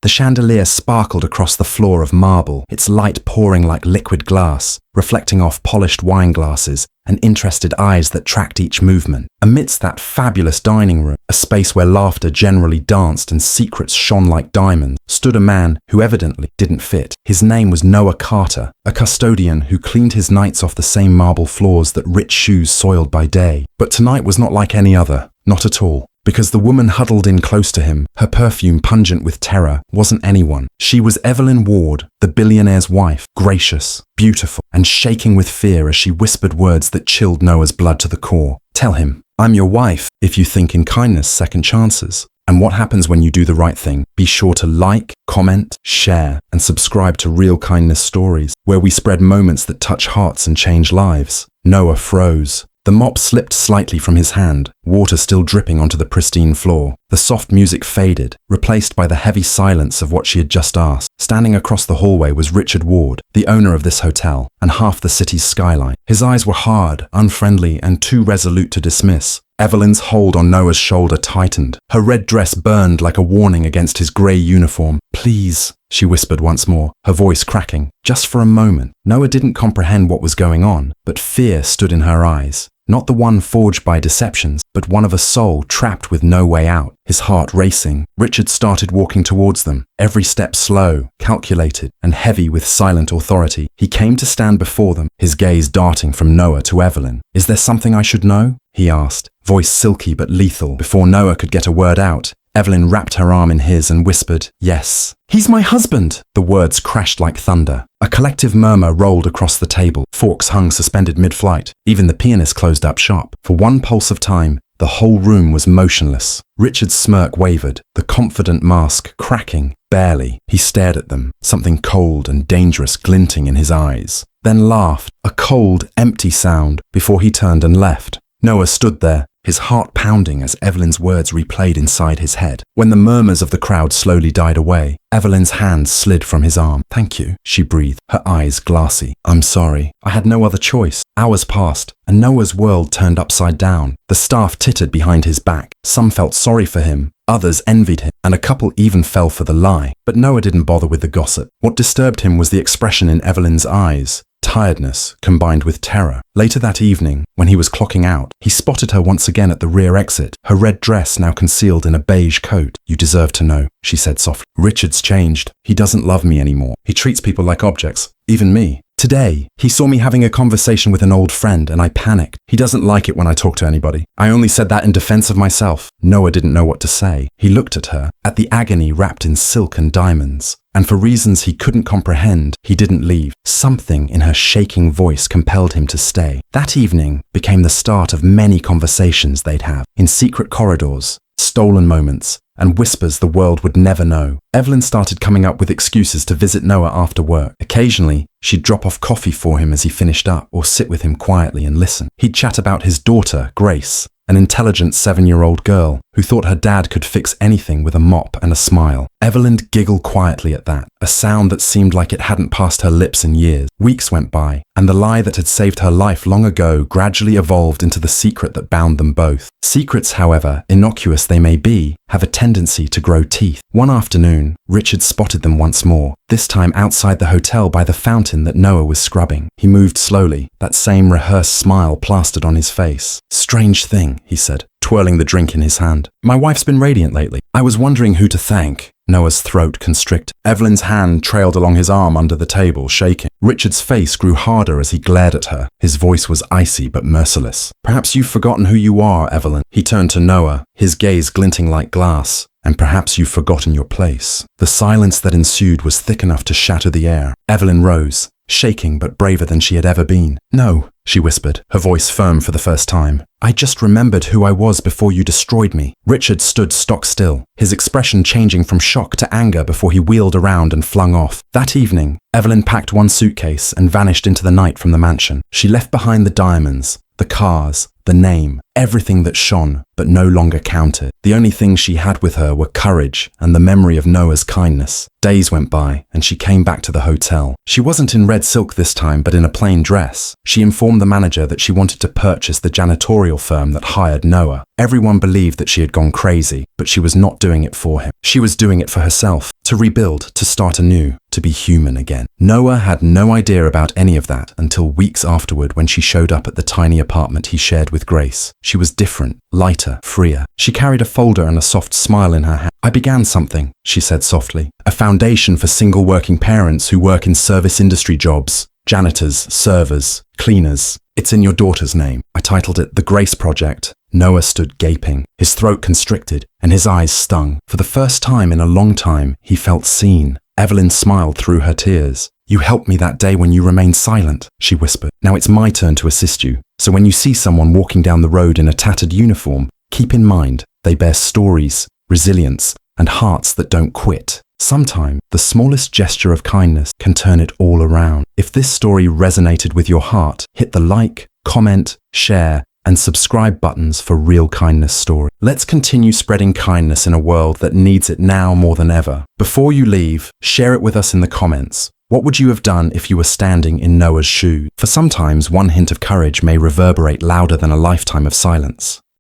The chandelier sparkled across the floor of marble, its light pouring like liquid glass, reflecting off polished wine glasses and interested eyes that tracked each movement. Amidst that fabulous dining room, a space where laughter generally danced and secrets shone like diamonds, stood a man who evidently didn't fit. His name was Noah Carter, a custodian who cleaned his nights off the same marble floors that rich shoes soiled by day. But tonight was not like any other, not at all. Because the woman huddled in close to him, her perfume pungent with terror, wasn't anyone. She was Evelyn Ward, the billionaire's wife, gracious, beautiful, and shaking with fear as she whispered words that chilled Noah's blood to the core. Tell him, I'm your wife, if you think in kindness second chances. And what happens when you do the right thing? Be sure to like, comment, share, and subscribe to Real Kindness Stories, where we spread moments that touch hearts and change lives. Noah froze. The mop slipped slightly from his hand, water still dripping onto the pristine floor. The soft music faded, replaced by the heavy silence of what she had just asked. Standing across the hallway was Richard Ward, the owner of this hotel, and half the city's skyline. His eyes were hard, unfriendly, and too resolute to dismiss. Evelyn's hold on Noah's shoulder tightened. Her red dress burned like a warning against his grey uniform. Please, she whispered once more, her voice cracking. Just for a moment. Noah didn't comprehend what was going on, but fear stood in her eyes. Not the one forged by deceptions, but one of a soul trapped with no way out. His heart racing, Richard started walking towards them, every step slow, calculated, and heavy with silent authority. He came to stand before them, his gaze darting from Noah to Evelyn. Is there something I should know? He asked, voice silky but lethal. Before Noah could get a word out, Evelyn wrapped her arm in his and whispered, yes. He's my husband! The words crashed like thunder. A collective murmur rolled across the table. Forks hung suspended mid-flight. Even the pianist closed up shop. For one pulse of time, the whole room was motionless. Richard's smirk wavered, the confident mask cracking. Barely. He stared at them, something cold and dangerous glinting in his eyes. Then laughed, a cold, empty sound, before he turned and left. Noah stood there, his heart pounding as Evelyn's words replayed inside his head. When the murmurs of the crowd slowly died away, Evelyn's hand slid from his arm. Thank you, she breathed, her eyes glassy. I'm sorry. I had no other choice. Hours passed, and Noah's world turned upside down. The staff tittered behind his back. Some felt sorry for him, others envied him, and a couple even fell for the lie. But Noah didn't bother with the gossip. What disturbed him was the expression in Evelyn's eyes. Tiredness combined with terror. Later that evening, when he was clocking out, he spotted her once again at the rear exit, her red dress now concealed in a beige coat. You deserve to know, she said softly. Richard's changed. He doesn't love me anymore. He treats people like objects, even me. Today, he saw me having a conversation with an old friend and I panicked. He doesn't like it when I talk to anybody. I only said that in defense of myself. Noah didn't know what to say. He looked at her, at the agony wrapped in silk and diamonds. And for reasons he couldn't comprehend, he didn't leave. Something in her shaking voice compelled him to stay. That evening became the start of many conversations they'd have, in secret corridors, stolen moments, and whispers the world would never know. Evelyn started coming up with excuses to visit Noah after work. Occasionally, she'd drop off coffee for him as he finished up, or sit with him quietly and listen. He'd chat about his daughter, Grace, an intelligent 7-year-old girl who thought her dad could fix anything with a mop and a smile. Evelyn giggled quietly at that, a sound that seemed like it hadn't passed her lips in years. Weeks went by, and the lie that had saved her life long ago gradually evolved into the secret that bound them both. Secrets, however, innocuous they may be, have a tendency to grow teeth. One afternoon, Richard spotted them once more, this time outside the hotel by the fountain that Noah was scrubbing. He moved slowly, that same rehearsed smile plastered on his face. Strange thing, he said, twirling the drink in his hand. My wife's been radiant lately. I was wondering who to thank. Noah's throat constricted. Evelyn's hand trailed along his arm under the table, shaking. Richard's face grew harder as he glared at her. His voice was icy but merciless. Perhaps you've forgotten who you are, Evelyn. He turned to Noah, his gaze glinting like glass. And perhaps you've forgotten your place. The silence that ensued was thick enough to shatter the air. Evelyn rose, shaking but braver than she had ever been. No, she whispered, her voice firm for the first time. I just remembered who I was before you destroyed me. Richard stood stock still, his expression changing from shock to anger before he wheeled around and flung off. That evening, Evelyn packed one suitcase and vanished into the night from the mansion. She left behind the diamonds, the cars, the name, everything that shone but no longer counted. The only things she had with her were courage and the memory of Noah's kindness. Days went by and she came back to the hotel. She wasn't in red silk this time, but in a plain dress. She informed the manager that she wanted to purchase the janitorial firm that hired Noah. Everyone believed that she had gone crazy, but she was not doing it for him. She was doing it for herself, to rebuild, to start anew, to be human again. Noah had no idea about any of that until weeks afterward when she showed up at the tiny apartment he shared with Grace. She was different, lighter, freer. She carried a folder and a soft smile in her hand. "I began something," she said softly. "A foundation for single working parents who work in service industry jobs. Janitors, servers, cleaners. It's in your daughter's name." I titled it The Grace Project. Noah stood gaping, his throat constricted, and his eyes stung. For the first time in a long time, he felt seen. Evelyn smiled through her tears. "You helped me that day when you remained silent," she whispered. "Now it's my turn to assist you. So when you see someone walking down the road in a tattered uniform, keep in mind they bear stories, resilience, and hearts that don't quit. Sometimes the smallest gesture of kindness can turn it all around." If this story resonated with your heart, hit the like, comment, share, and subscribe buttons for real kindness stories. Let's continue spreading kindness in a world that needs it now more than ever. Before you leave, share it with us in the comments. What would you have done if you were standing in Noah's shoes? For sometimes one hint of courage may reverberate louder than a lifetime of silence.